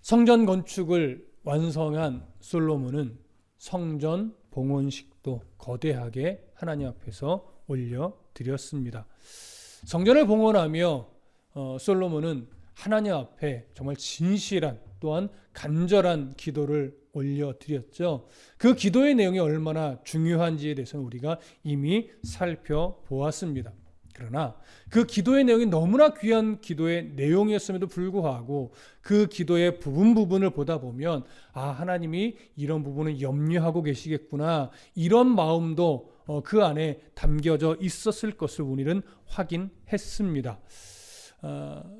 성전 건축을 완성한 솔로몬은 성전 봉헌식도 거대하게 하나님 앞에서 올려드렸습니다. 성전을 봉헌하며 솔로몬은 하나님 앞에 정말 진실한 또한 간절한 기도를 올려드렸죠. 그 기도의 내용이 얼마나 중요한지에 대해서는 우리가 이미 살펴보았습니다. 그러나 그 기도의 내용이 너무나 귀한 기도의 내용이었음에도 불구하고 그 기도의 부분을 보다 보면 하나님이 이런 부분을 염려하고 계시겠구나, 이런 마음도 그 안에 담겨져 있었을 것을 우리는 확인했습니다.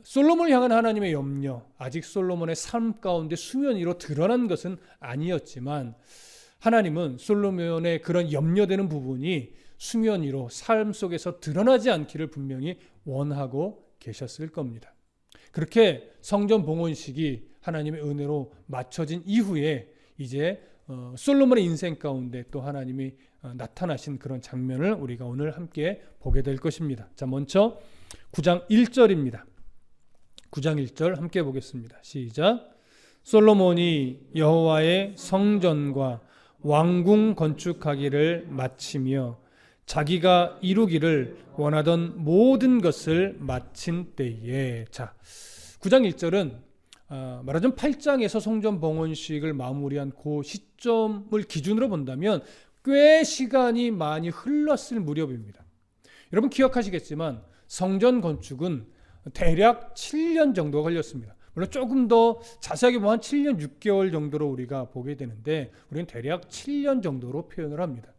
솔로몬을 향한 하나님의 염려, 아직 솔로몬의 삶 가운데 수면 위로 드러난 것은 아니었지만 하나님은 솔로몬의 그런 염려되는 부분이 수면 위로 삶 속에서 드러나지 않기를 분명히 원하고 계셨을 겁니다. 그렇게 성전 봉헌식이 하나님의 은혜로 마쳐진 이후에 이제 솔로몬의 인생 가운데 또 하나님이 나타나신 그런 장면을 우리가 오늘 함께 보게 될 것입니다. 자, 먼저 9장 1절입니다. 9장 1절 함께 보겠습니다. 시작. 솔로몬이 여호와의 성전과 왕궁 건축하기를 마치며 자기가 이루기를 원하던 모든 것을 마친 때에. 자, 9장 1절은 말하자면 8장에서 성전 봉헌식을 마무리한 그 시점을 기준으로 본다면 꽤 시간이 많이 흘렀을 무렵입니다. 여러분 기억하시겠지만 성전 건축은 대략 7년 정도가 걸렸습니다. 물론 조금 더 자세하게 보면 7년 6개월 정도로 우리가 보게 되는데 우리는 대략 7년 정도로 표현을 합니다.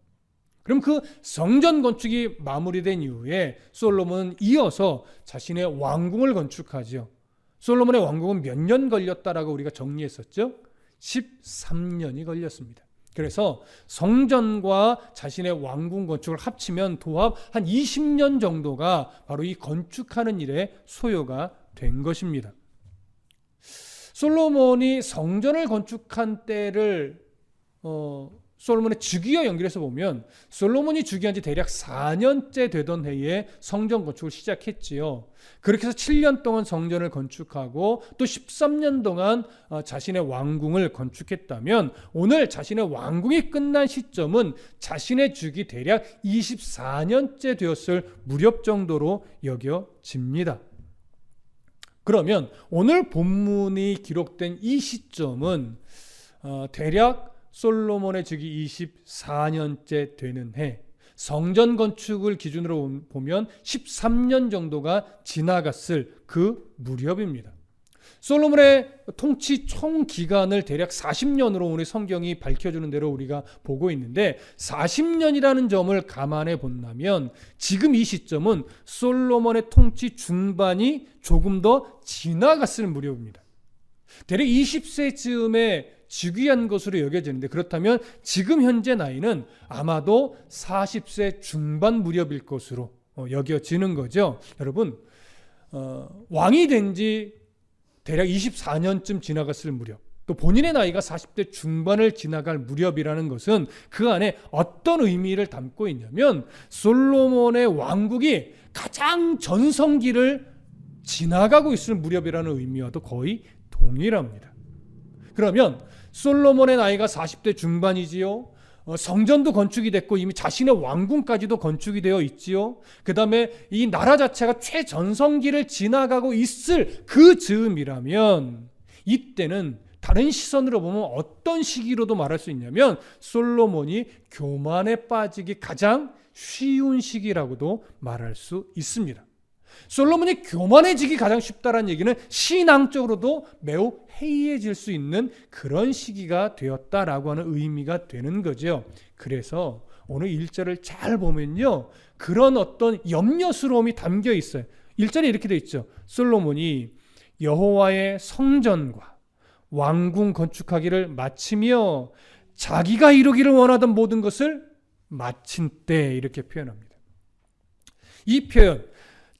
그럼 그 성전 건축이 마무리된 이후에 솔로몬은 이어서 자신의 왕궁을 건축하죠. 솔로몬의 왕궁은 몇 년 걸렸다라고 우리가 정리했었죠? 13년이 걸렸습니다. 그래서 성전과 자신의 왕궁 건축을 합치면 도합 한 20년 정도가 바로 이 건축하는 일에 소요가 된 것입니다. 솔로몬이 성전을 건축한 때를 솔로몬의 즉위와 연결해서 보면 솔로몬이 즉위한 지 대략 4년째 되던 해에 성전 건축을 시작했지요. 그렇게 해서 7년 동안 성전을 건축하고 또 13년 동안 자신의 왕궁을 건축했다면 오늘 자신의 왕궁이 끝난 시점은 자신의 즉위 대략 24년째 되었을 무렵 정도로 여겨집니다. 그러면 오늘 본문이 기록된 이 시점은 대략 솔로몬의 즉위 24년째 되는 해, 성전 건축을 기준으로 보면 13년 정도가 지나갔을 그 무렵입니다. 솔로몬의 통치 총 기간을 대략 40년으로 오늘 성경이 밝혀주는 대로 우리가 보고 있는데 40년이라는 점을 감안해 본다면 지금 이 시점은 솔로몬의 통치 중반이 조금 더 지나갔을 무렵입니다. 대략 20세쯤에 즉위한 것으로 여겨지는데 그렇다면 지금 현재 나이는 아마도 40세 중반 무렵일 것으로 여겨지는 거죠. 여러분 왕이 된 지 대략 24년쯤 지나갔을 무렵, 또 본인의 나이가 40대 중반을 지나갈 무렵이라는 것은 그 안에 어떤 의미를 담고 있냐면 솔로몬의 왕국이 가장 전성기를 지나가고 있을 무렵이라는 의미와도 거의 동일합니다. 그러면 솔로몬의 나이가 40대 중반이지요. 성전도 건축이 됐고 이미 자신의 왕궁까지도 건축이 되어 있지요. 그 다음에 이 나라 자체가 최전성기를 지나가고 있을 그 즈음이라면 이때는 다른 시선으로 보면 어떤 시기로도 말할 수 있냐면 솔로몬이 교만에 빠지기 가장 쉬운 시기라고도 말할 수 있습니다. 솔로몬이 교만해지기 가장 쉽다는 얘기는 신앙적으로도 매우 해이해질 수 있는 그런 시기가 되었다라고 하는 의미가 되는 거죠. 그래서 오늘 1절을 잘 보면요, 그런 어떤 염려스러움이 담겨 있어요. 1절에 이렇게 되어 있죠. 솔로몬이 여호와의 성전과 왕궁 건축하기를 마치며 자기가 이루기를 원하던 모든 것을 마친 때, 이렇게 표현합니다. 이 표현,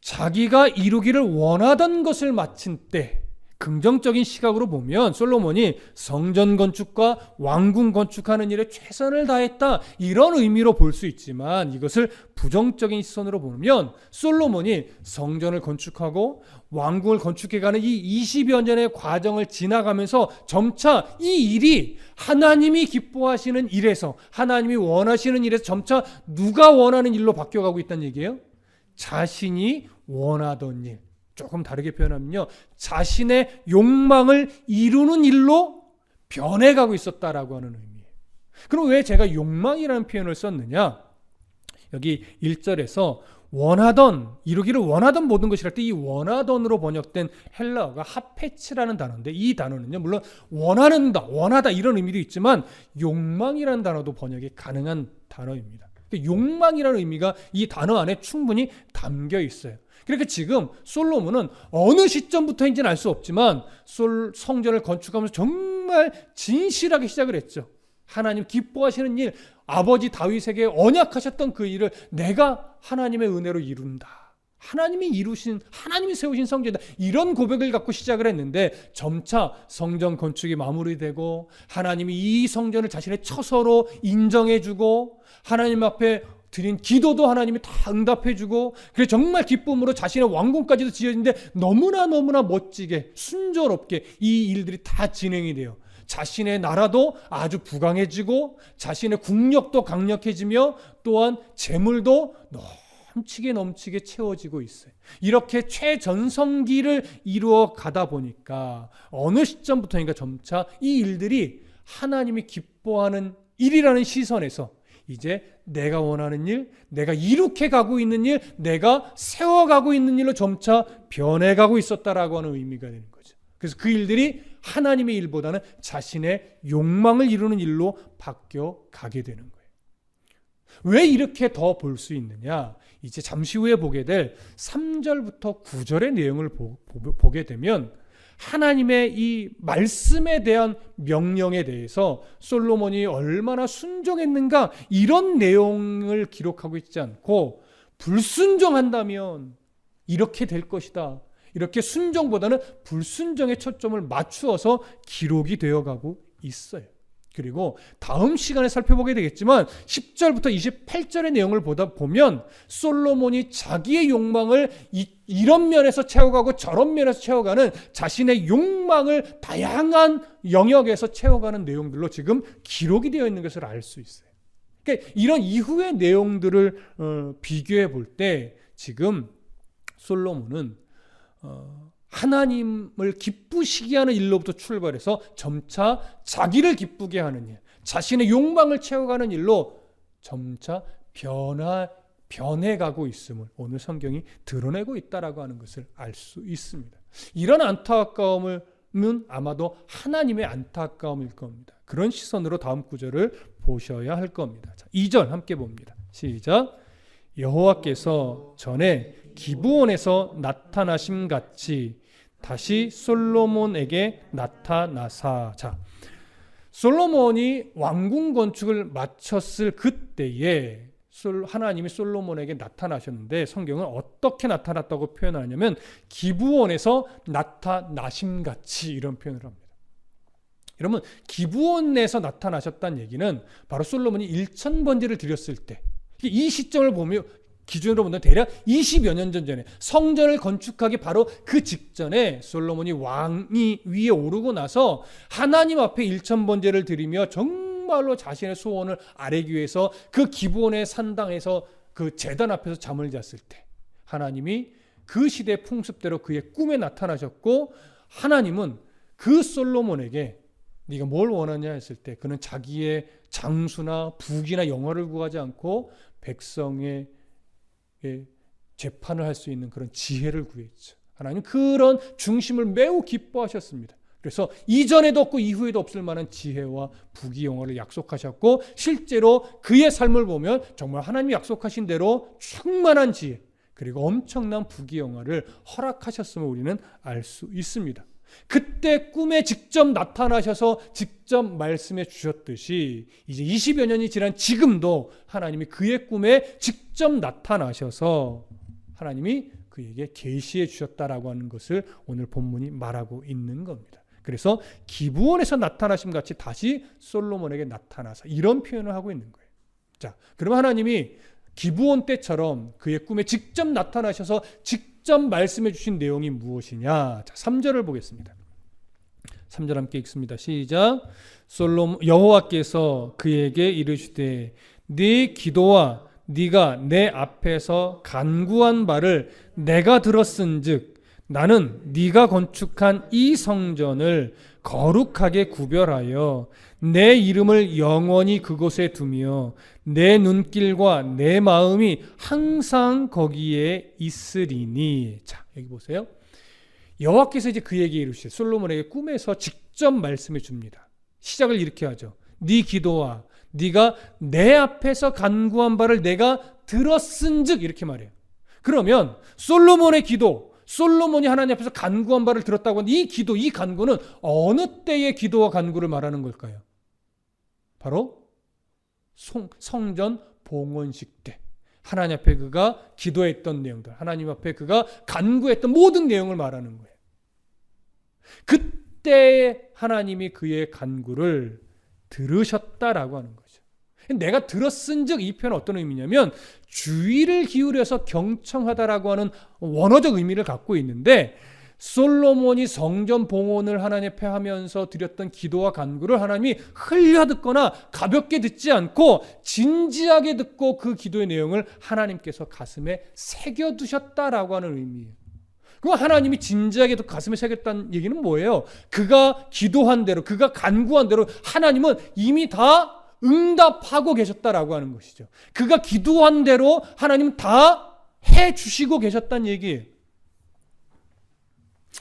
자기가 이루기를 원하던 것을 마친 때, 긍정적인 시각으로 보면 솔로몬이 성전 건축과 왕궁 건축하는 일에 최선을 다했다, 이런 의미로 볼 수 있지만, 이것을 부정적인 시선으로 보면 솔로몬이 성전을 건축하고 왕궁을 건축해가는 이 20여 년의 과정을 지나가면서 점차 이 일이 하나님이 기뻐하시는 일에서, 하나님이 원하시는 일에서 점차 누가 원하는 일로 바뀌어가고 있다는 얘기예요. 자신이 원하던 일, 조금 다르게 표현하면요, 자신의 욕망을 이루는 일로 변해가고 있었다라고 하는 의미예요. 그럼 왜 제가 욕망이라는 표현을 썼느냐? 여기 1절에서 원하던, 이루기를 원하던 모든 것이랄 때 이 원하던으로 번역된 헬라어가 하페츠라는 단어인데, 이 단어는요, 물론 원하는다, 원하다 이런 의미도 있지만 욕망이라는 단어도 번역이 가능한 단어입니다. 욕망이라는 의미가 이 단어 안에 충분히 담겨 있어요. 그러니까 지금 솔로몬은 어느 시점부터인지는 알 수 없지만 성전을 건축하면서 정말 진실하게 시작을 했죠. 하나님 기뻐하시는 일, 아버지 다윗에게 언약하셨던 그 일을 내가 하나님의 은혜로 이룬다. 하나님이 세우신 성전이다. 이런 고백을 갖고 시작을 했는데, 점차 성전 건축이 마무리되고 하나님이 이 성전을 자신의 처소로 인정해주고 하나님 앞에 드린 기도도 하나님이 다 응답해주고, 그래서 정말 기쁨으로 자신의 왕궁까지도 지어지는데 너무나 멋지게 순조롭게 이 일들이 다 진행이 돼요. 자신의 나라도 아주 부강해지고 자신의 국력도 강력해지며 또한 재물도 넘치게 채워지고 있어요. 이렇게 최전성기를 이루어 가다 보니까 어느 시점부터인가 점차 이 일들이 하나님이 기뻐하는 일이라는 시선에서 이제 내가 원하는 일, 내가 이룩해 가고 있는 일, 내가 세워가고 있는 일로 점차 변해가고 있었다라고 하는 의미가 되는 거죠. 그래서 그 일들이 하나님의 일보다는 자신의 욕망을 이루는 일로 바뀌어 가게 되는 거예요. 왜 이렇게 더 볼 수 있느냐? 이제 잠시 후에 보게 될 3절부터 9절의 내용을 보게 되면 하나님의 이 말씀에 대한 명령에 대해서 솔로몬이 얼마나 순종했는가, 이런 내용을 기록하고 있지 않고, 불순종한다면 이렇게 될 것이다, 이렇게 순종보다는 불순종에 초점을 맞추어서 기록이 되어가고 있어요. 그리고 다음 시간에 살펴보게 되겠지만 10절부터 28절의 내용을 보면 솔로몬이 자기의 욕망을 이런 면에서 채워가고 저런 면에서 채워가는, 자신의 욕망을 다양한 영역에서 채워가는 내용들로 지금 기록이 되어 있는 것을 알 수 있어요. 그러니까 이런 이후의 내용들을 비교해 볼 때 지금 솔로몬은 하나님을 기쁘시게 하는 일로부터 출발해서 점차 자기를 기쁘게 하는 일, 자신의 욕망을 채워가는 일로 점차 변해가고 있음을 오늘 성경이 드러내고 있다라고 하는 것을 알 수 있습니다. 이런 안타까움은 아마도 하나님의 안타까움일 겁니다. 그런 시선으로 다음 구절을 보셔야 할 겁니다. 자, 2절 함께 봅니다. 시작. 여호와께서 전에 기브온에서 나타나심 같이 다시 솔로몬에게 나타나사. 자, 솔로몬이 왕궁 건축을 마쳤을 그때에 하나님이 솔로몬에게 나타나셨는데, 성경은 어떻게 나타났다고 표현하냐면 기브온에서 나타나심 같이, 이런 표현을 합니다. 여러분, 기브온에서 나타나셨다는 얘기는 바로 솔로몬이 1000번제를 드렸을 때, 이 시점을 보면 기준으로 보면 대략 20여 년 전에 성전을 건축하기 바로 그 직전에 솔로몬이 왕이 위에 오르고 나서 하나님 앞에 1000번제를 드리며 정말로 자신의 소원을 아뢰기 위해서 그 기브온의 산당에서 그 제단 앞에서 잠을 잤을 때 하나님이 그 시대의 풍습대로 그의 꿈에 나타나셨고, 하나님은 그 솔로몬에게 네가 뭘 원하냐 했을 때 그는 자기의 장수나 부귀나 영화를 구하지 않고 백성의 재판을 할 수 있는 그런 지혜를 구했죠. 하나님 그런 중심을 매우 기뻐하셨습니다. 그래서 이전에도 없고 이후에도 없을 만한 지혜와 부귀 영화를 약속하셨고, 실제로 그의 삶을 보면 정말 하나님이 약속하신 대로 충만한 지혜 그리고 엄청난 부귀 영화를 허락하셨음을 우리는 알 수 있습니다. 그때 꿈에 직접 나타나셔서 직접 말씀해 주셨듯이 이제 20여 년이 지난 지금도 하나님이 그의 꿈에 직접 나타나셔서 하나님이 그에게 계시해 주셨다라고 하는 것을 오늘 본문이 말하고 있는 겁니다. 그래서 기브온에서 나타나심 같이 다시 솔로몬에게 나타나서 이런 표현을 하고 있는 거예요. 자, 그러면 하나님이 기브온 때처럼 그의 꿈에 직접 나타나셔서 직접 말씀해 주신 내용이 무엇이냐? 자, 3절을 보겠습니다. 3절 함께 읽습니다. 시작. 여호와께서 그에게 이르시되 네 기도와 네가 내 앞에서 간구한 바를 내가 들었은즉 나는 네가 건축한 이 성전을 거룩하게 구별하여 내 이름을 영원히 그곳에 두며 내 눈길과 내 마음이 항상 거기에 있으리니. 자, 여기 보세요. 여호와께서 이제 그에게 이르시되 솔로몬에게 꿈에서 직접 말씀해 줍니다. 시작을 이렇게 하죠. 네 기도와 네가 내 앞에서 간구한 바를 내가 들었은즉 이렇게 말해요. 그러면 솔로몬의 기도, 솔로몬이 하나님 앞에서 간구한 바를 들었다고 하는 이 기도, 이 간구는 어느 때의 기도와 간구를 말하는 걸까요? 바로 성전 봉헌식 때 하나님 앞에 그가 기도했던 내용들, 하나님 앞에 그가 간구했던 모든 내용을 말하는 거예요. 그때 하나님이 그의 간구를 들으셨다라고 하는 거죠. 내가 들었은즉 이 표현은 어떤 의미냐면 주의를 기울여서 경청하다라고 하는 원어적 의미를 갖고 있는데, 솔로몬이 성전 봉헌을 하나님 앞에 하면서 드렸던 기도와 간구를 하나님이 흘려 듣거나 가볍게 듣지 않고 진지하게 듣고 그 기도의 내용을 하나님께서 가슴에 새겨두셨다라고 하는 의미예요. 그 하나님이 진지하게 듣고 가슴에 새겼다는 얘기는 뭐예요? 그가 기도한 대로, 그가 간구한 대로 하나님은 이미 다 응답하고 계셨다라고 하는 것이죠. 그가 기도한 대로 하나님은 다 해주시고 계셨다는 얘기예요.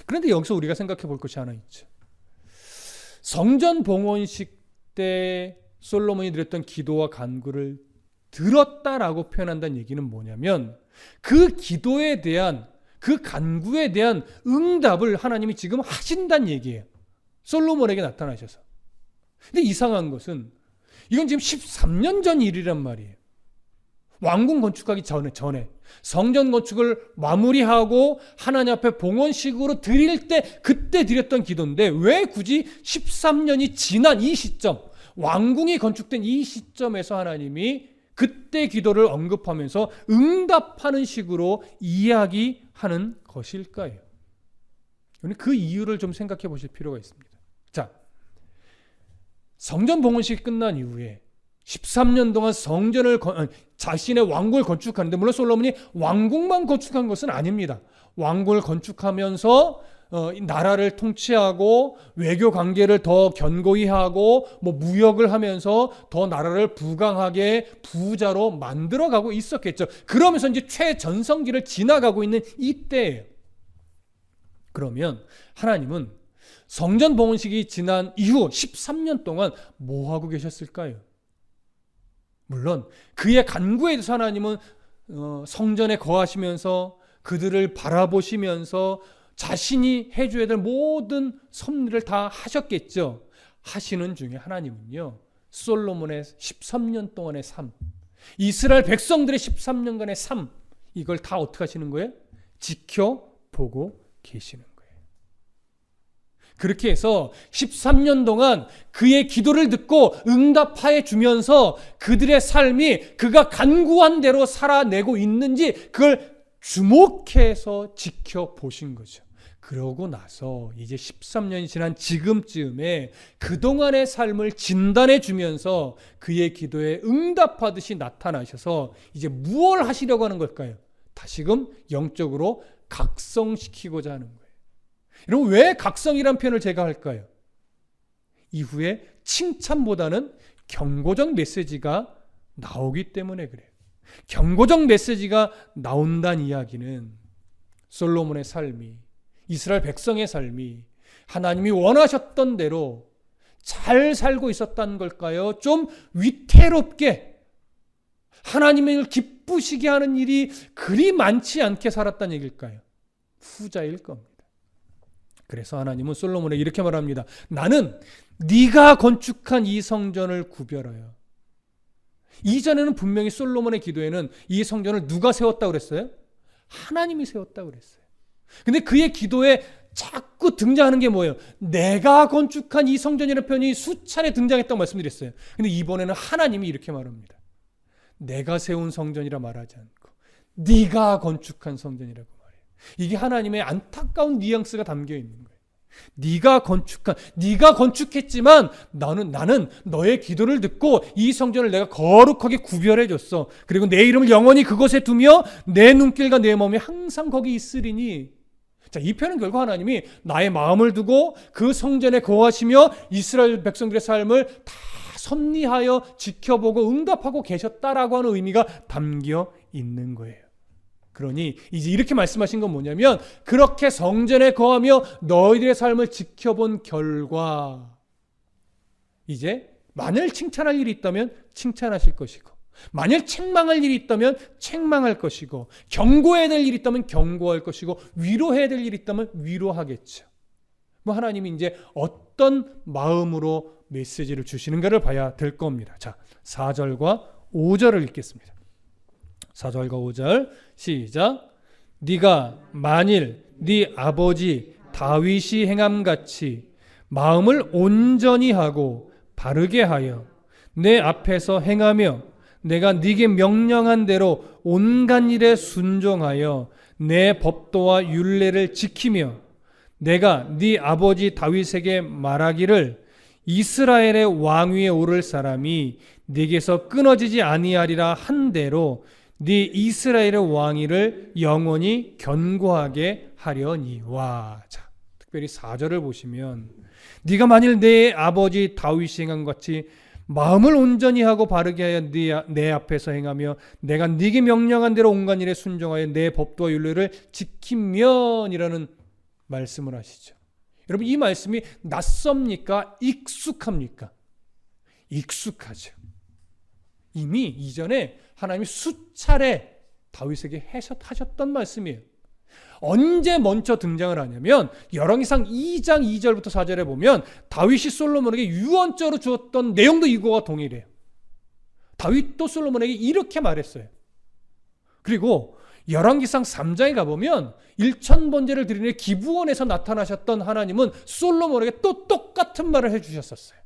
그런데 여기서 우리가 생각해 볼 것이 하나 있죠. 성전 봉헌식 때 솔로몬이 드렸던 기도와 간구를 들었다라고 표현한다는 얘기는 뭐냐면 그 기도에 대한, 그 간구에 대한 응답을 하나님이 지금 하신다는 얘기예요. 솔로몬에게 나타나셔서. 근데 이상한 것은 이건 지금 13년 전 일이란 말이에요. 왕궁 건축하기 전에 성전 건축을 마무리하고 하나님 앞에 봉헌식으로 드릴 때 그때 드렸던 기도인데 왜 굳이 13년이 지난 이 시점, 왕궁이 건축된 이 시점에서 하나님이 그때 기도를 언급하면서 응답하는 식으로 이야기하는 것일까요? 그 이유를 좀 생각해 보실 필요가 있습니다. 자, 성전 봉헌식이 끝난 이후에 13년 동안 자신의 왕궁을 건축하는데, 물론 솔로몬이 왕궁만 건축한 것은 아닙니다. 왕궁을 건축하면서 나라를 통치하고 외교 관계를 더 견고히 하고 무역을 하면서 더 나라를 부강하게 부자로 만들어가고 있었겠죠. 그러면서 이제 최전성기를 지나가고 있는 이때예요. 그러면 하나님은 성전 봉헌식이 지난 이후 13년 동안 뭐 하고 계셨을까요? 물론 그의 간구에 대해서 하나님은 성전에 거하시면서 그들을 바라보시면서 자신이 해줘야 될 모든 섭리를 다 하셨겠죠. 하시는 중에 하나님은요, 솔로몬의 13년 동안의 삶, 이스라엘 백성들의 13년간의 삶, 이걸 다 어떻게 하시는 거예요? 지켜보고 계시는 거예요. 그렇게 해서 13년 동안 그의 기도를 듣고 응답하여 주면서 그들의 삶이 그가 간구한 대로 살아내고 있는지 그걸 주목해서 지켜보신 거죠. 그러고 나서 이제 13년이 지난 지금쯤에 그동안의 삶을 진단해 주면서 그의 기도에 응답하듯이 나타나셔서 이제 무엇을 하시려고 하는 걸까요? 다시금 영적으로 각성시키고자 하는 거예요. 여러분, 왜 각성이란 표현을 제가 할까요? 이후에 칭찬보다는 경고적 메시지가 나오기 때문에 그래요. 경고적 메시지가 나온다는 이야기는 솔로몬의 삶이, 이스라엘 백성의 삶이 하나님이 원하셨던 대로 잘 살고 있었다는 걸까요? 좀 위태롭게 하나님을 기쁘시게 하는 일이 그리 많지 않게 살았다는 얘기일까요? 후자일 겁니다. 그래서 하나님은 솔로몬에게 이렇게 말합니다. 나는 네가 건축한 이 성전을 구별하여. 이전에는 분명히 솔로몬의 기도에는 이 성전을 누가 세웠다고 그랬어요? 하나님이 세웠다고 그랬어요. 근데 그의 기도에 자꾸 등장하는 게 뭐예요? 내가 건축한 이 성전이라는 표현이 수차례 등장했다고 말씀드렸어요. 근데 이번에는 하나님이 이렇게 말합니다. 내가 세운 성전이라 말하지 않고 네가 건축한 성전이라고 말해요. 이게 하나님의 안타까운 뉘앙스가 담겨 있는 거예요. 네가 건축했지만 나는 너의 기도를 듣고 이 성전을 내가 거룩하게 구별해 줬어. 그리고 내 이름을 영원히 그곳에 두며 내 눈길과 내 마음이 항상 거기 있으리니. 자, 이 표현은 결국 하나님이 나의 마음을 두고 그 성전에 거하시며 이스라엘 백성들의 삶을 다 섭리하여 지켜보고 응답하고 계셨다라고 하는 의미가 담겨 있는 거예요. 그러니 이제 이렇게 말씀하신 건 뭐냐면, 그렇게 성전에 거하며 너희들의 삶을 지켜본 결과 이제 만일 칭찬할 일이 있다면 칭찬하실 것이고, 만일 책망할 일이 있다면 책망할 것이고, 경고해야 될 일이 있다면 경고할 것이고, 위로해야 될 일이 있다면 위로하겠죠. 뭐 하나님이 이제 어떤 마음으로 메시지를 주시는가를 봐야 될 겁니다. 자, 4절과 5절을 읽겠습니다. 4절과 5절 시작. 네가 만일 네 아버지 다윗이 행함같이 마음을 온전히 하고 바르게 하여 내 앞에서 행하며 내가 네게 명령한 대로 온갖 일에 순종하여 내 법도와 율례를 지키며 내가 네 아버지 다윗에게 말하기를 이스라엘의 왕위에 오를 사람이 네게서 끊어지지 아니하리라 한 대로 네 이스라엘의 왕위를 영원히 견고하게 하려니와. 자, 특별히 4절을 보시면 네가 만일 내 아버지 다윗이 행한 같이 마음을 온전히 하고 바르게 하여 내 앞에서 행하며 내가 네게 명령한 대로 온갖 일에 순종하여 내 법도와 율례를 지키면이라는 말씀을 하시죠. 여러분, 이 말씀이 낯섭니까? 익숙합니까? 익숙하죠. 이미 이전에 하나님이 수차례 다윗에게 하셨던 말씀이에요. 언제 먼저 등장을 하냐면 열왕기상 2장 2절부터 4절에 보면 다윗이 솔로몬에게 유언자로 주었던 내용도 이거와 동일해요. 다윗도 솔로몬에게 이렇게 말했어요. 그리고 열왕기상 3장에 가보면 1,000번제를 드리는 기브온에서 나타나셨던 하나님은 솔로몬에게 또 똑같은 말을 해주셨었어요.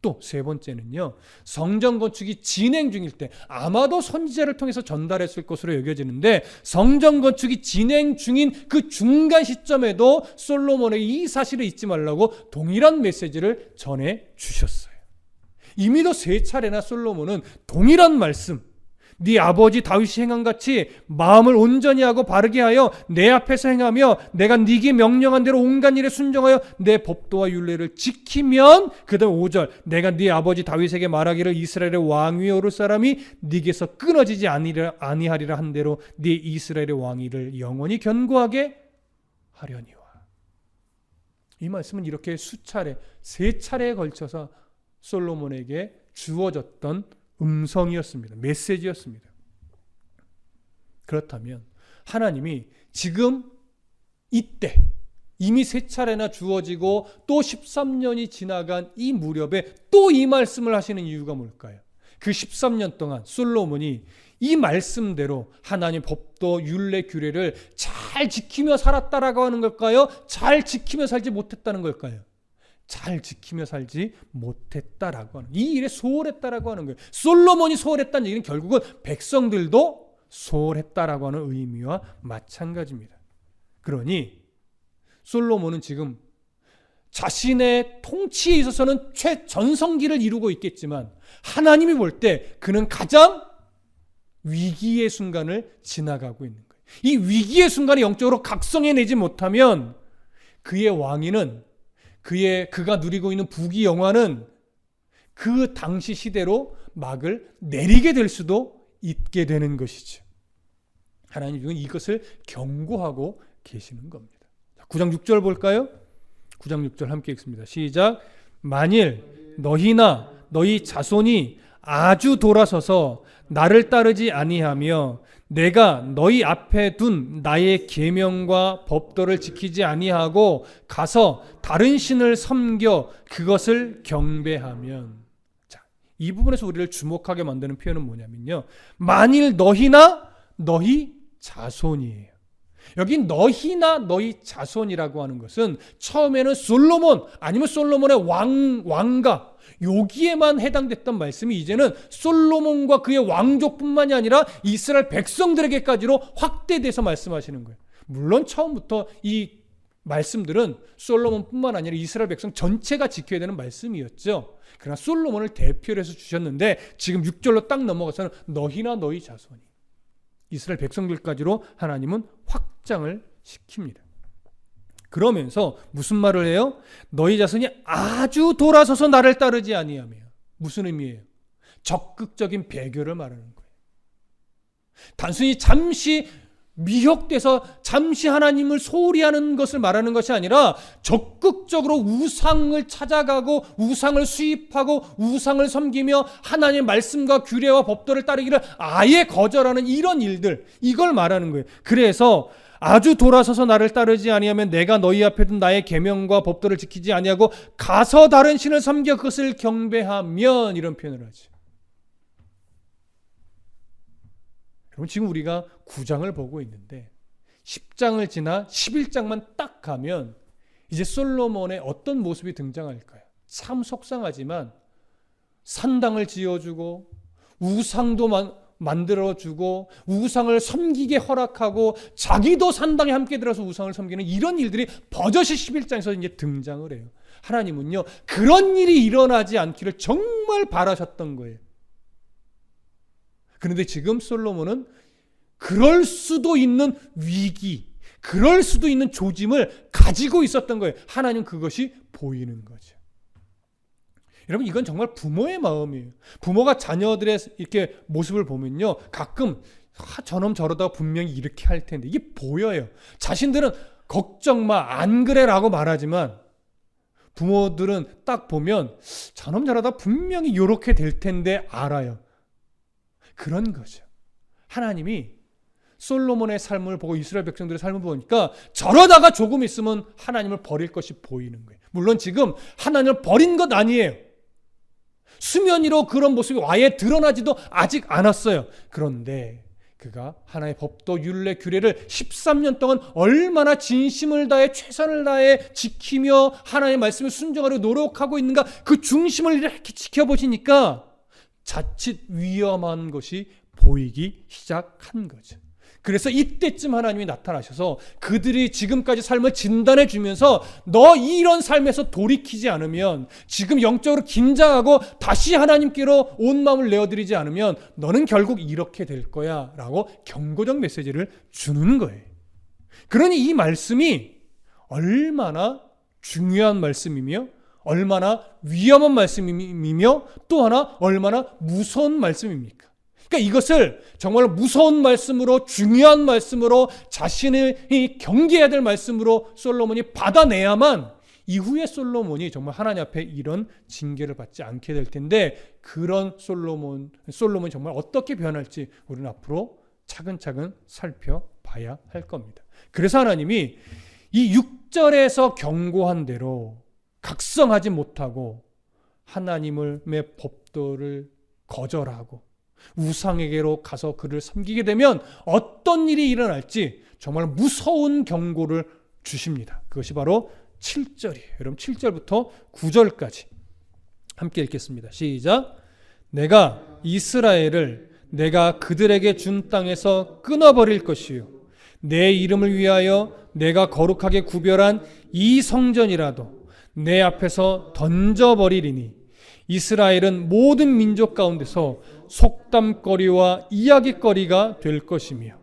또 세 번째는요, 성전 건축이 진행 중일 때, 아마도 선지자를 통해서 전달했을 것으로 여겨지는데, 성전 건축이 진행 중인 그 중간 시점에도 솔로몬에게 이 사실을 잊지 말라고 동일한 메시지를 전해 주셨어요. 이미도 3차례나 솔로몬은 동일한 말씀, 네 아버지 다윗이 행함같이 마음을 온전히 하고 바르게 하여 내 앞에서 행하며 내가 네게 명령한 대로 온갖 일에 순종하여 내 법도와 율례를 지키면, 그다음 5절, 내가 네 아버지 다윗에게 말하기를 이스라엘의 왕위에 오를 사람이 네게서 끊어지지 아니하리라 한 대로 네 이스라엘의 왕위를 영원히 견고하게 하려니와. 이 말씀은 이렇게 수차례, 3차례에 걸쳐서 솔로몬에게 주어졌던 음성이었습니다. 메시지였습니다. 그렇다면 하나님이 지금 이때 이미 3차례나 주어지고 또 13년이 지나간 이 무렵에 또 이 말씀을 하시는 이유가 뭘까요? 그 13년 동안 솔로몬이 이 말씀대로 하나님 법도 율례 규례를 잘 지키며 살았다라고 하는 걸까요? 잘 지키며 살지 못했다는 걸까요? 잘 지키며 살지 못했다라고 하는, 이 일에 소홀했다라고 하는 거예요. 솔로몬이 소홀했다는 얘기는 결국은 백성들도 소홀했다라고 하는 의미와 마찬가지입니다. 그러니 솔로몬은 지금 자신의 통치에 있어서는 최전성기를 이루고 있겠지만 하나님이 볼 때 그는 가장 위기의 순간을 지나가고 있는 거예요. 이 위기의 순간에 영적으로 각성해내지 못하면 그의 왕위는, 그가 누리고 있는 부귀 영화는 그 당시 시대로 막을 내리게 될 수도 있게 되는 것이죠. 하나님은 이것을 경고하고 계시는 겁니다. 9장 6절 볼까요? 9장 6절 함께 읽습니다. 시작. 만일 너희나 너희 자손이 아주 돌아서서 나를 따르지 아니하며 내가 너희 앞에 둔 나의 계명과 법도를 지키지 아니하고 가서 다른 신을 섬겨 그것을 경배하면. 자, 이 부분에서 우리를 주목하게 만드는 표현은 뭐냐면요, 만일 너희나 너희 자손이에요. 여기 너희나 너희 자손이라고 하는 것은 처음에는 솔로몬 아니면 솔로몬의 왕가 여기에만 해당됐던 말씀이 이제는 솔로몬과 그의 왕족뿐만이 아니라 이스라엘 백성들에게까지로 확대돼서 말씀하시는 거예요. 물론 처음부터 이 말씀들은 솔로몬뿐만 아니라 이스라엘 백성 전체가 지켜야 되는 말씀이었죠. 그러나 솔로몬을 대표로 해서 주셨는데 지금 6절로 딱 넘어가서는 너희나 너희 자손이 이스라엘 백성들까지로 하나님은 확장을 시킵니다. 그러면서 무슨 말을 해요? 너희 자손이 아주 돌아서서 나를 따르지 아니하며. 무슨 의미예요? 적극적인 배교를 말하는 거예요. 단순히 잠시 미혹돼서 잠시 하나님을 소홀히 하는 것을 말하는 것이 아니라 적극적으로 우상을 찾아가고 우상을 수입하고 우상을 섬기며 하나님의 말씀과 규례와 법도를 따르기를 아예 거절하는 이런 일들, 이걸 말하는 거예요. 그래서 아주 돌아서서 나를 따르지 아니하면 내가 너희 앞에 둔 나의 계명과 법도를 지키지 아니하고 가서 다른 신을 섬겨 그것을 경배하면, 이런 표현을 하죠. 여러분, 지금 우리가 9장을 보고 있는데 10장을 지나 11장만 딱 가면 이제 솔로몬의 어떤 모습이 등장할까요? 참 속상하지만 산당을 지어주고 우상도 만들어주고 우상을 섬기게 허락하고 자기도 산당에 함께 들어서 우상을 섬기는 이런 일들이 버젓이 11장에서 이제 등장을 해요. 하나님은요, 그런 일이 일어나지 않기를 정말 바라셨던 거예요. 그런데 지금 솔로몬은 그럴 수도 있는 위기, 그럴 수도 있는 조짐을 가지고 있었던 거예요. 하나님 그것이 보이는 거죠. 여러분, 이건 정말 부모의 마음이에요. 부모가 자녀들의 이렇게 모습을 보면요, 가끔 저놈 저러다 분명히 이렇게 할 텐데, 이게 보여요. 자신들은 걱정 마, 안 그래라고 말하지만 부모들은 딱 보면 저놈 저러다 분명히 이렇게 될 텐데 알아요. 그런 거죠. 하나님이 솔로몬의 삶을 보고 이스라엘 백성들의 삶을 보니까 저러다가 조금 있으면 하나님을 버릴 것이 보이는 거예요. 물론 지금 하나님을 버린 것 아니에요. 수면 위로 그런 모습이 아예 드러나지도 아직 않았어요. 그런데 그가 하나님의 법도 율례 규례를 13년 동안 얼마나 진심을 다해 최선을 다해 지키며 하나님의 말씀에 순종하려고 노력하고 있는가, 그 중심을 이렇게 지켜보시니까 자칫 위험한 것이 보이기 시작한 거죠. 그래서 이때쯤 하나님이 나타나셔서 그들이 지금까지 삶을 진단해 주면서 너 이런 삶에서 돌이키지 않으면, 지금 영적으로 긴장하고 다시 하나님께로 온 마음을 내어드리지 않으면 너는 결국 이렇게 될 거야 라고 경고적 메시지를 주는 거예요. 그러니 이 말씀이 얼마나 중요한 말씀이며 얼마나 위험한 말씀이며 또 하나 얼마나 무서운 말씀입니까? 그러니까 이것을 정말 무서운 말씀으로, 중요한 말씀으로, 자신이 경계해야 될 말씀으로 솔로몬이 받아내야만 이후에 솔로몬이 정말 하나님 앞에 이런 징계를 받지 않게 될 텐데, 그런 솔로몬이 정말 어떻게 변할지 우리는 앞으로 차근차근 살펴봐야 할 겁니다. 그래서 하나님이 이 6절에서 경고한 대로 각성하지 못하고 하나님의 법도를 거절하고 우상에게로 가서 그를 섬기게 되면 어떤 일이 일어날지 정말 무서운 경고를 주십니다. 그것이 바로 7절이에요. 여러분, 7절부터 9절까지 함께 읽겠습니다. 시작. 내가 이스라엘을 내가 그들에게 준 땅에서 끊어버릴 것이요 내 이름을 위하여 내가 거룩하게 구별한 이 성전이라도 내 앞에서 던져버리리니 이스라엘은 모든 민족 가운데서 속담거리와 이야기거리가 될 것이며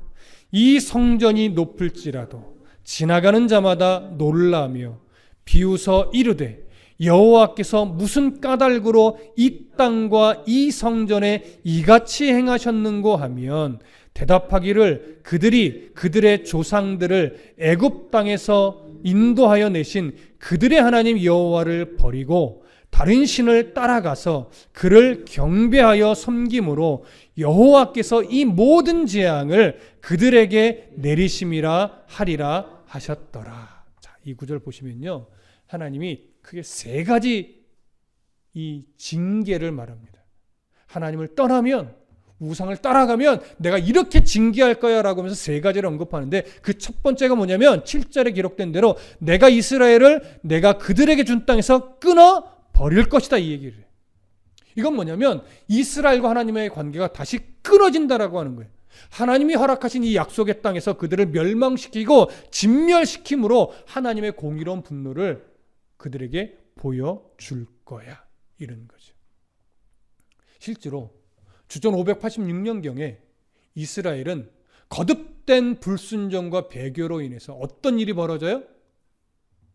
이 성전이 높을지라도 지나가는 자마다 놀라며 비웃어 이르되 여호와께서 무슨 까닭으로 이 땅과 이 성전에 이같이 행하셨는고 하면 대답하기를 그들이 그들의 조상들을 애굽 땅에서 인도하여 내신 그들의 하나님 여호와를 버리고 다른 신을 따라가서 그를 경배하여 섬김으로 여호와께서 이 모든 재앙을 그들에게 내리심이라 하리라 하셨더라. 자, 이 구절 보시면요, 하나님이 크게 세 가지 이 징계를 말합니다. 하나님을 떠나면 우상을 따라가면 내가 이렇게 징계할 거야 라고 하면서 세 가지를 언급하는데 그 첫 번째가 뭐냐면 7절에 기록된 대로 내가 이스라엘을 내가 그들에게 준 땅에서 끊어 버릴 것이다 이 얘기를 해요. 이건 뭐냐면 이스라엘과 하나님의 관계가 다시 끊어진다라고 하는 거예요. 하나님이 허락하신 이 약속의 땅에서 그들을 멸망시키고 진멸시킴으로 하나님의 공의로운 분노를 그들에게 보여줄 거야. 이런 거죠. 실제로 주전 586년경에 이스라엘은 거듭된 불순종과 배교로 인해서 어떤 일이 벌어져요?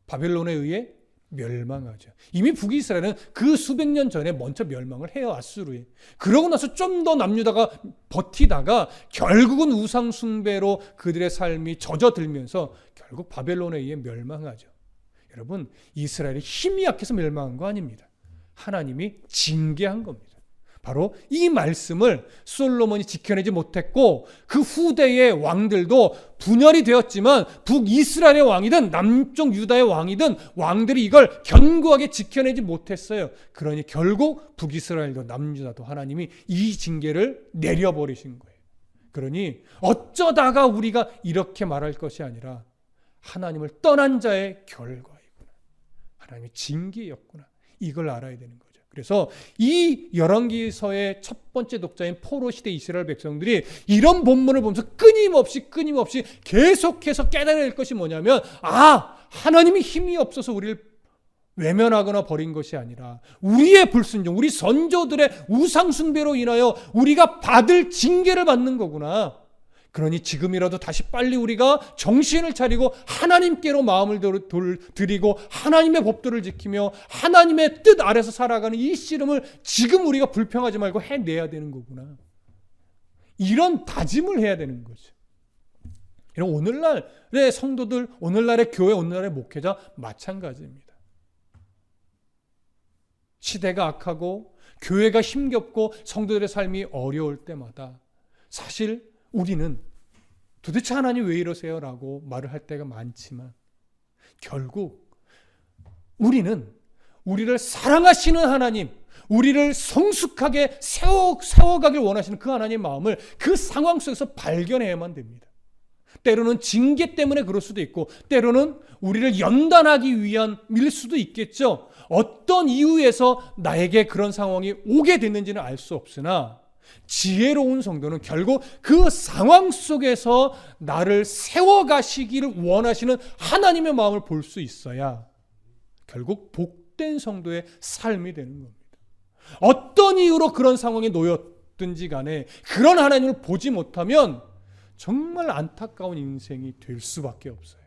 바벨론에 의해 멸망하죠. 이미 북이스라엘은 그 수백 년 전에 먼저 멸망을 해요. 아수르에. 그러고 나서 좀 더 남유다가 버티다가 결국은 우상 숭배로 그들의 삶이 젖어들면서 결국 바벨론에 의해 멸망하죠. 여러분, 이스라엘이 힘이 약해서 멸망한 거 아닙니다. 하나님이 징계한 겁니다. 바로 이 말씀을 솔로몬이 지켜내지 못했고 그 후대의 왕들도 분열이 되었지만 북이스라엘의 왕이든 남쪽 유다의 왕이든 왕들이 이걸 견고하게 지켜내지 못했어요. 그러니 결국 북이스라엘도 남유다도 하나님이 이 징계를 내려버리신 거예요. 그러니 어쩌다가 우리가 이렇게 말할 것이 아니라 하나님을 떠난 자의 결과이구나. 하나님의 징계였구나. 이걸 알아야 되는 거예요. 그래서 이 열왕기서의 첫 번째 독자인 포로 시대 이스라엘 백성들이 이런 본문을 보면서 끊임없이 계속해서 깨달을 것이 뭐냐면 하나님이 힘이 없어서 우리를 외면하거나 버린 것이 아니라 우리의 불순종, 우리 선조들의 우상 숭배로 인하여 우리가 받을 징계를 받는 거구나. 그러니 지금이라도 다시 빨리 우리가 정신을 차리고 하나님께로 마음을 드리고 하나님의 법도를 지키며 하나님의 뜻 아래서 살아가는 이 씨름을 지금 우리가 불평하지 말고 해내야 되는 거구나. 이런 다짐을 해야 되는 거죠. 이런 오늘날의 성도들, 오늘날의 교회, 오늘날의 목회자 마찬가지입니다. 시대가 악하고 교회가 힘겹고 성도들의 삶이 어려울 때마다 사실 우리는 도대체 하나님 왜 이러세요? 라고 말을 할 때가 많지만 결국 우리는 우리를 사랑하시는 하나님, 우리를 성숙하게 세워가길 원하시는 그 하나님의 마음을 그 상황 속에서 발견해야만 됩니다. 때로는 징계 때문에 그럴 수도 있고 때로는 우리를 연단하기 위함일 수도 있겠죠. 어떤 이유에서 나에게 그런 상황이 오게 됐는지는 알 수 없으나 지혜로운 성도는 결국 그 상황 속에서 나를 세워가시기를 원하시는 하나님의 마음을 볼 수 있어야 결국 복된 성도의 삶이 되는 겁니다. 어떤 이유로 그런 상황에 놓였든지 간에 그런 하나님을 보지 못하면 정말 안타까운 인생이 될 수밖에 없어요.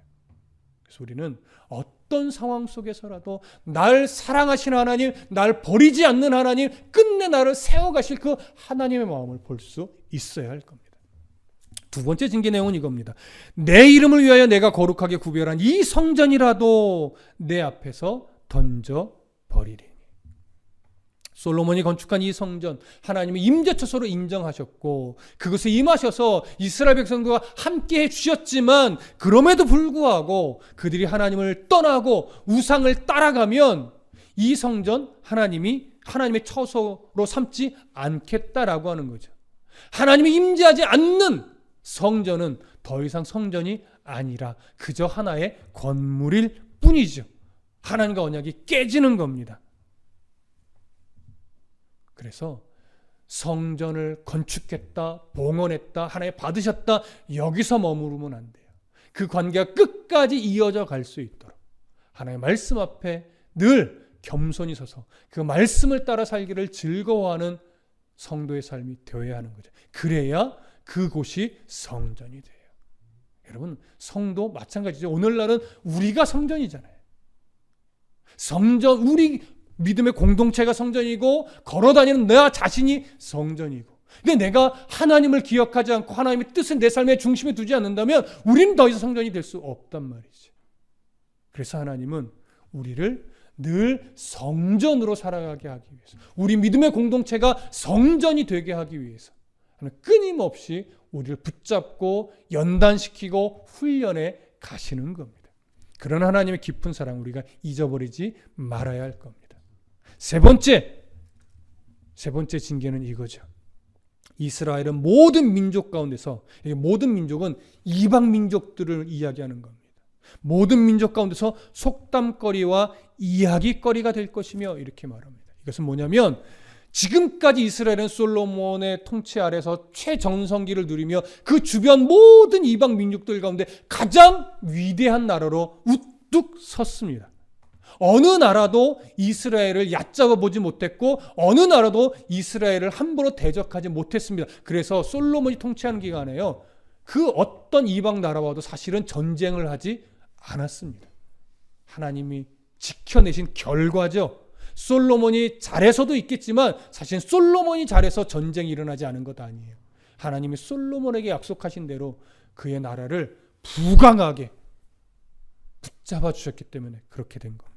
그래서 우리는 어떤 상황 속에서라도 날 사랑하시는 하나님, 날 버리지 않는 하나님, 끝내 나를 세워가실 그 하나님의 마음을 볼 수 있어야 할 겁니다. 두 번째 징계 내용은 이겁니다. 내 이름을 위하여 내가 거룩하게 구별한 이 성전이라도 내 앞에서 던져버리리니. 솔로몬이 건축한 이 성전, 하나님이 임재처소로 인정하셨고 그것에 임하셔서 이스라엘 백성들과 함께 해주셨지만 그럼에도 불구하고 그들이 하나님을 떠나고 우상을 따라가면 이 성전 하나님이 하나님의 처소로 삼지 않겠다라고 하는 거죠. 하나님이 임재하지 않는 성전은 더 이상 성전이 아니라 그저 하나의 건물일 뿐이죠. 하나님과 언약이 깨지는 겁니다. 그래서 성전을 건축했다, 봉헌했다, 하나님 받으셨다, 여기서 머무르면 안 돼요. 그 관계가 끝까지 이어져 갈 수 있도록 하나님의 말씀 앞에 늘 겸손히 서서 그 말씀을 따라 살기를 즐거워하는 성도의 삶이 되어야 하는 거죠. 그래야 그곳이 성전이 돼요. 여러분, 성도 마찬가지죠. 오늘날은 우리가 성전이잖아요. 성전, 우리 믿음의 공동체가 성전이고 걸어다니는 나 자신이 성전이고, 근데 내가 하나님을 기억하지 않고 하나님의 뜻을 내 삶의 중심에 두지 않는다면 우리는 더 이상 성전이 될 수 없단 말이지. 그래서 하나님은 우리를 늘 성전으로 살아가게 하기 위해서, 우리 믿음의 공동체가 성전이 되게 하기 위해서 끊임없이 우리를 붙잡고 연단시키고 훈련해 가시는 겁니다. 그런 하나님의 깊은 사랑 우리가 잊어버리지 말아야 할 겁니다. 세 번째 징계는 이거죠. 이스라엘은 모든 민족 가운데서, 모든 민족은 이방 민족들을 이야기하는 겁니다. 모든 민족 가운데서 속담거리와 이야기거리가 될 것이며 이렇게 말합니다. 이것은 뭐냐면 지금까지 이스라엘은 솔로몬의 통치 아래서 최정성기를 누리며 그 주변 모든 이방 민족들 가운데 가장 위대한 나라로 우뚝 섰습니다. 어느 나라도 이스라엘을 얕잡아 보지 못했고 어느 나라도 이스라엘을 함부로 대적하지 못했습니다. 그래서 솔로몬이 통치하는 기간에요, 그 어떤 이방 나라와도 사실은 전쟁을 하지 않았습니다. 하나님이 지켜내신 결과죠. 솔로몬이 잘해서도 있겠지만 사실 솔로몬이 잘해서 전쟁이 일어나지 않은 것 아니에요. 하나님이 솔로몬에게 약속하신 대로 그의 나라를 부강하게 붙잡아 주셨기 때문에 그렇게 된 겁니다.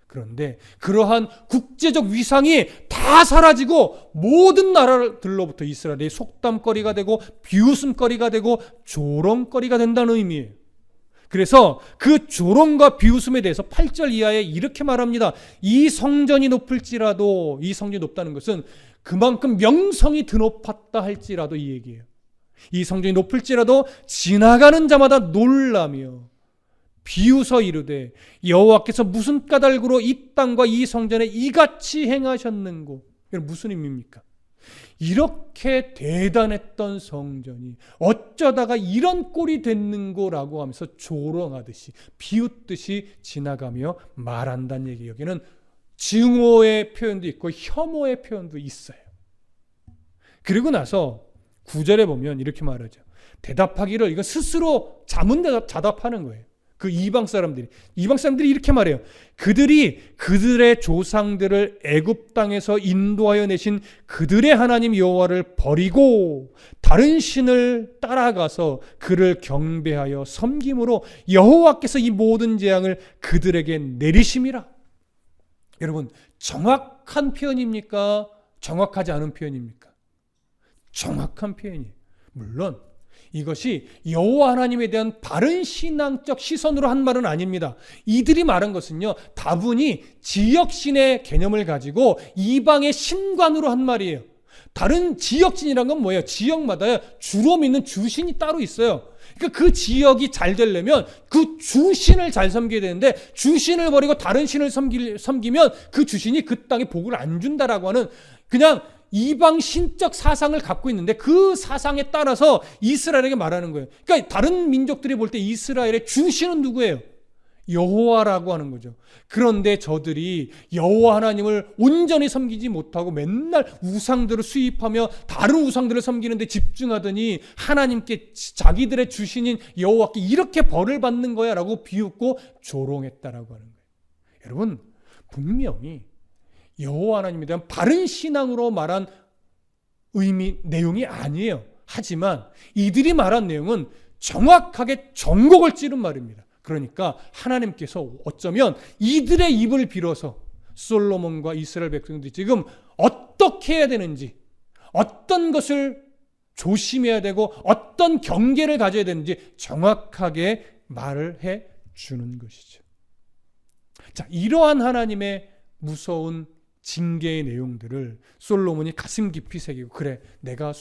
그런데 그러한 국제적 위상이 다 사라지고 모든 나라들로부터 이스라엘이 속담거리가 되고 비웃음거리가 되고 조롱거리가 된다는 의미예요. 그래서 그 조롱과 비웃음에 대해서 8절 이하에 이렇게 말합니다. 이 성전이 높을지라도, 이 성전이 높다는 것은 그만큼 명성이 드높았다 할지라도 이 얘기예요. 이 성전이 높을지라도 지나가는 자마다 놀라며 비웃어 이르되 여호와께서 무슨 까닭으로 이 땅과 이 성전에 이같이 행하셨는고. 이건 무슨 의미입니까? 이렇게 대단했던 성전이 어쩌다가 이런 꼴이 됐는고라고 하면서 조롱하듯이 비웃듯이 지나가며 말한다는 얘기. 여기는 증오의 표현도 있고 혐오의 표현도 있어요. 그리고 나서 9절에 보면 이렇게 말하죠. 대답하기를, 이건 스스로 자문자답하는 거예요. 그 이방 사람들이 이렇게 말해요. 그들이 그들의 조상들을 애굽 땅에서 인도하여 내신 그들의 하나님 여호와를 버리고 다른 신을 따라가서 그를 경배하여 섬김으로 여호와께서 이 모든 재앙을 그들에게 내리심이라. 여러분, 정확한 표현입니까? 정확하지 않은 표현입니까? 정확한 표현이에요. 물론 이것이 여호와 하나님에 대한 바른 신앙적 시선으로 한 말은 아닙니다. 이들이 말한 것은요, 다분히 지역신의 개념을 가지고 이방의 신관으로 한 말이에요. 다른 지역신이란 건 뭐예요? 지역마다 주로 믿는 주신이 따로 있어요. 그러니까 그 지역이 잘 되려면 그 주신을 잘 섬겨야 되는데, 주신을 버리고 다른 신을 섬기면 그 주신이 그 땅에 복을 안 준다라고 하는 그냥 이방 신적 사상을 갖고 있는데, 그 사상에 따라서 이스라엘에게 말하는 거예요. 그러니까 다른 민족들이 볼 때 이스라엘의 주신은 누구예요? 여호와라고 하는 거죠. 그런데 저들이 여호와 하나님을 온전히 섬기지 못하고 맨날 우상들을 수입하며 다른 우상들을 섬기는 데 집중하더니 하나님께 자기들의 주신인 여호와께 이렇게 벌을 받는 거야 라고 비웃고 조롱했다라고 하는 거예요. 여러분, 분명히 여호와 하나님에 대한 바른 신앙으로 말한 내용이 아니에요. 하지만 이들이 말한 내용은 정확하게 정곡을 찌른 말입니다. 그러니까 하나님께서 어쩌면 이들의 입을 빌어서 솔로몬과 이스라엘 백성들이 지금 어떻게 해야 되는지, 어떤 것을 조심해야 되고 어떤 경계를 가져야 되는지 정확하게 말을 해 주는 것이죠. 자, 이러한 하나님의 무서운 징계의 내용들을 솔로몬이 가슴 깊이 새기고, 그래, 내가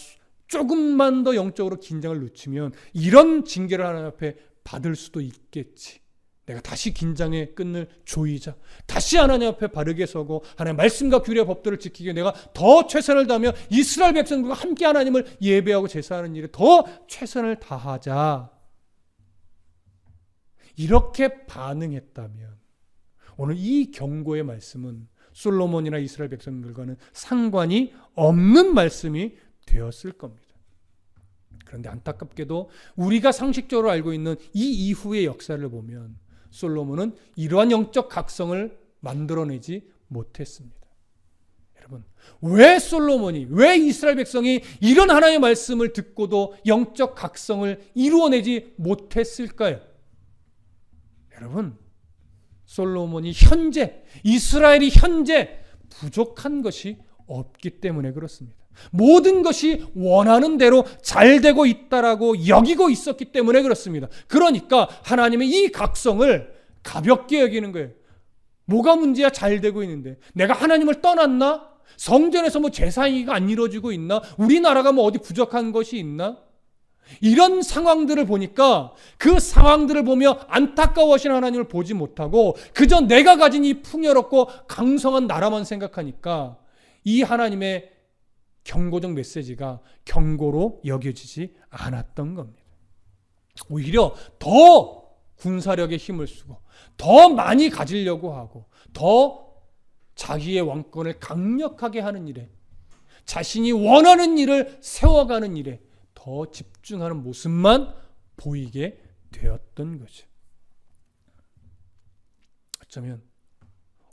조금만 더 영적으로 긴장을 늦추면 이런 징계를 하나님 앞에 받을 수도 있겠지. 내가 다시 긴장의 끈을 조이자. 다시 하나님 앞에 바르게 서고 하나님의 말씀과 규례 법도를 지키기 위해 내가 더 최선을 다하며 이스라엘 백성들과 함께 하나님을 예배하고 제사하는 일에 더 최선을 다하자. 이렇게 반응했다면 오늘 이 경고의 말씀은 솔로몬이나 이스라엘 백성들과는 상관이 없는 말씀이 되었을 겁니다. 그런데 안타깝게도 우리가 상식적으로 알고 있는 이 이후의 역사를 보면 솔로몬은 이러한 영적 각성을 만들어내지 못했습니다. 여러분, 왜 솔로몬이, 왜 이스라엘 백성이 이런 하나님의 말씀을 듣고도 영적 각성을 이루어내지 못했을까요? 여러분, 솔로몬이 현재, 이스라엘이 현재 부족한 것이 없기 때문에 그렇습니다. 모든 것이 원하는 대로 잘 되고 있다라고 여기고 있었기 때문에 그렇습니다. 그러니까 하나님의 이 각성을 가볍게 여기는 거예요. 뭐가 문제야? 잘 되고 있는데. 내가 하나님을 떠났나? 성전에서 뭐 제사가 안 이루어지고 있나? 우리나라가 뭐 어디 부족한 것이 있나? 이런 상황들을 보니까 그 상황들을 보며 안타까워하시는 하나님을 보지 못하고 그저 내가 가진 이 풍요롭고 강성한 나라만 생각하니까 이 하나님의 경고적 메시지가 경고로 여겨지지 않았던 겁니다. 오히려 더 군사력에 힘을 쓰고 더 많이 가지려고 하고 더 자기의 왕권을 강력하게 하는 일에, 자신이 원하는 일을 세워가는 일에 더 집중하는 모습만 보이게 되었던 거죠. 어쩌면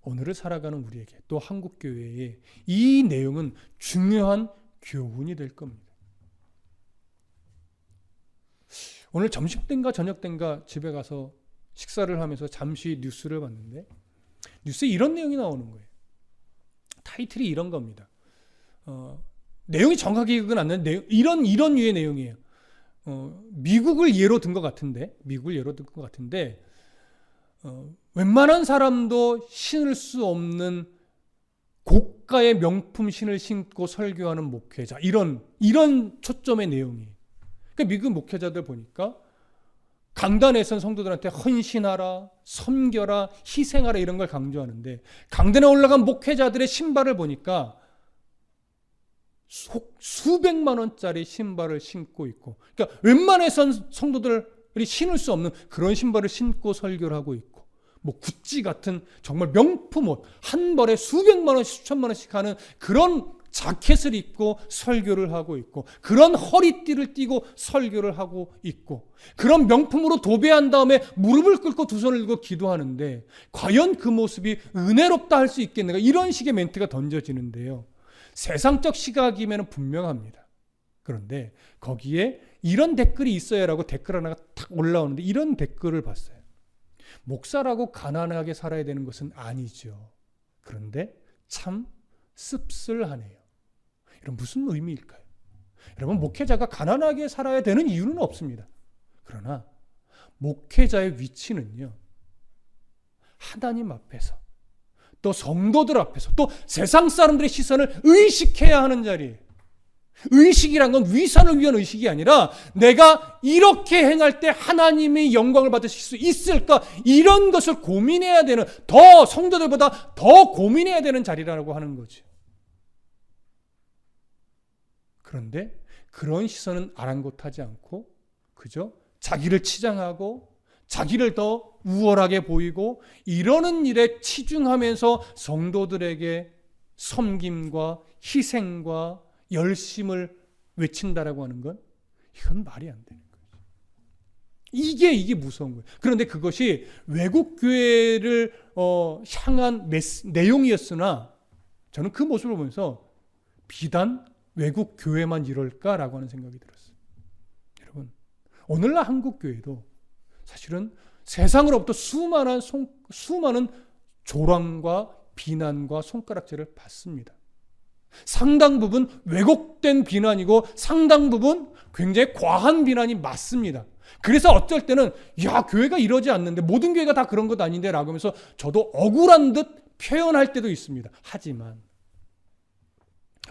오늘을 살아가는 우리에게, 또 한국교회에 이 내용은 중요한 교훈이 될 겁니다. 오늘 점심때인가 저녁때인가 집에 가서 식사를 하면서 잠시 뉴스를 봤는데 뉴스에 이런 내용이 나오는 거예요. 타이틀이 이런 겁니다. 내용이 정확하게 기억은 안 나는데 이런 유의 내용이에요. 미국을 예로 든 것 같은데 웬만한 사람도 신을 수 없는 고가의 명품 신을 신고 설교하는 목회자, 이런 초점의 내용이에요. 그러니까 미국 목회자들 보니까 강단에선 성도들한테 헌신하라, 섬겨라, 희생하라 이런 걸 강조하는데 강단에 올라간 목회자들의 신발을 보니까 수백만 원짜리 신발을 신고 있고, 그러니까 웬만해선 성도들이 신을 수 없는 그런 신발을 신고 설교를 하고 있고, 뭐 구찌 같은 정말 명품 옷 한 벌에 수백만 원씩 수천만 원씩 하는 그런 자켓을 입고 설교를 하고 있고, 그런 허리띠를 띠고 설교를 하고 있고, 그런 명품으로 도배한 다음에 무릎을 꿇고 두 손을 들고 기도하는데 과연 그 모습이 은혜롭다 할 수 있겠는가, 이런 식의 멘트가 던져지는데요. 세상적 시각이면 분명합니다. 그런데 거기에 이런 댓글이 있어야라고 댓글 하나가 탁 올라오는데 이런 댓글을 봤어요. 목사라고 가난하게 살아야 되는 것은 아니죠. 그런데 참 씁쓸하네요. 이런 무슨 의미일까요? 여러분, 목회자가 가난하게 살아야 되는 이유는 없습니다. 그러나 목회자의 위치는요, 하나님 앞에서 또 성도들 앞에서 또 세상 사람들의 시선을 의식해야 하는 자리예요. 의식이란 건 위선을 위한 의식이 아니라 내가 이렇게 행할 때 하나님의 영광을 받으실 수 있을까, 이런 것을 고민해야 되는, 더 성도들보다 더 고민해야 되는 자리라고 하는 거죠. 그런데 그런 시선은 아랑곳하지 않고 그저 자기를 치장하고 자기를 더 우월하게 보이고 이러는 일에 치중하면서 성도들에게 섬김과 희생과 열심을 외친다라고 하는 건 이건 말이 안 되는 거죠. 이게 무서운 거예요. 그런데 그것이 외국 교회를 향한 내용이었으나 저는 그 모습을 보면서 비단 외국 교회만 이럴까라고 하는 생각이 들었어요. 여러분, 오늘날 한국 교회도 사실은 세상으로부터 수많은 조롱과 비난과 손가락질을 받습니다. 상당 부분 왜곡된 비난이고 상당 부분 굉장히 과한 비난이 맞습니다. 그래서 어쩔 때는 야, 교회가 이러지 않는데, 모든 교회가 다 그런 것 아닌데 라고 하면서 저도 억울한 듯 표현할 때도 있습니다. 하지만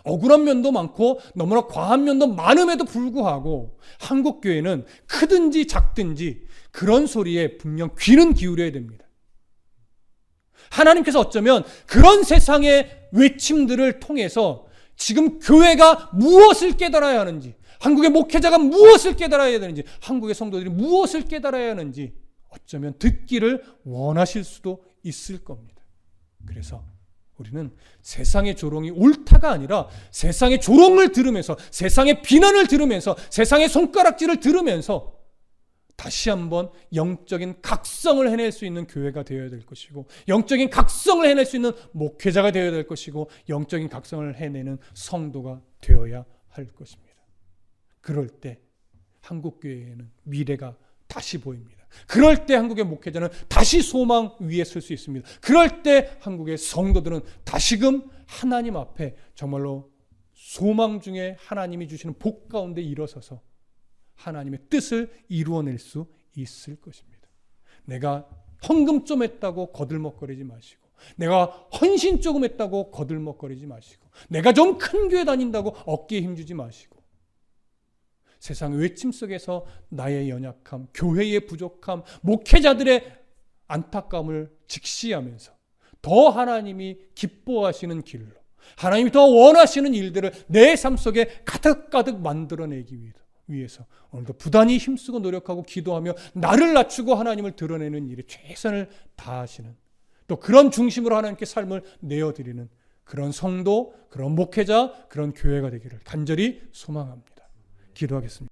억울한 면도 많고 너무나 과한 면도 많음에도 불구하고 한국 교회는 크든지 작든지 그런 소리에 분명 귀는 기울여야 됩니다. 하나님께서 어쩌면 그런 세상의 외침들을 통해서 지금 교회가 무엇을 깨달아야 하는지, 한국의 목회자가 무엇을 깨달아야 되는지, 한국의 성도들이 무엇을 깨달아야 하는지 어쩌면 듣기를 원하실 수도 있을 겁니다. 그래서 우리는 세상의 조롱이 옳다가 아니라 세상의 조롱을 들으면서, 세상의 비난을 들으면서, 세상의 손가락질을 들으면서 다시 한번 영적인 각성을 해낼 수 있는 교회가 되어야 될 것이고, 영적인 각성을 해낼 수 있는 목회자가 되어야 될 것이고, 영적인 각성을 해내는 성도가 되어야 할 것입니다. 그럴 때 한국 교회에는 미래가 다시 보입니다. 그럴 때 한국의 목회자는 다시 소망 위에 설 수 있습니다. 그럴 때 한국의 성도들은 다시금 하나님 앞에 정말로 소망 중에 하나님이 주시는 복 가운데 일어서서 하나님의 뜻을 이루어낼 수 있을 것입니다. 내가 헌금 좀 했다고 거들먹거리지 마시고, 내가 헌신 조금 했다고 거들먹거리지 마시고, 내가 좀 큰 교회 다닌다고 어깨에 힘주지 마시고, 세상 외침 속에서 나의 연약함, 교회의 부족함, 목회자들의 안타까움을 직시하면서 더 하나님이 기뻐하시는 길로, 하나님이 더 원하시는 일들을 내 삶 속에 가득가득 만들어내기 위해서 오늘도 부단히 힘쓰고 노력하고 기도하며 나를 낮추고 하나님을 드러내는 일에 최선을 다하시는, 또 그런 중심으로 하나님께 삶을 내어드리는 그런 성도, 그런 목회자, 그런 교회가 되기를 간절히 소망합니다. 기도하겠습니다.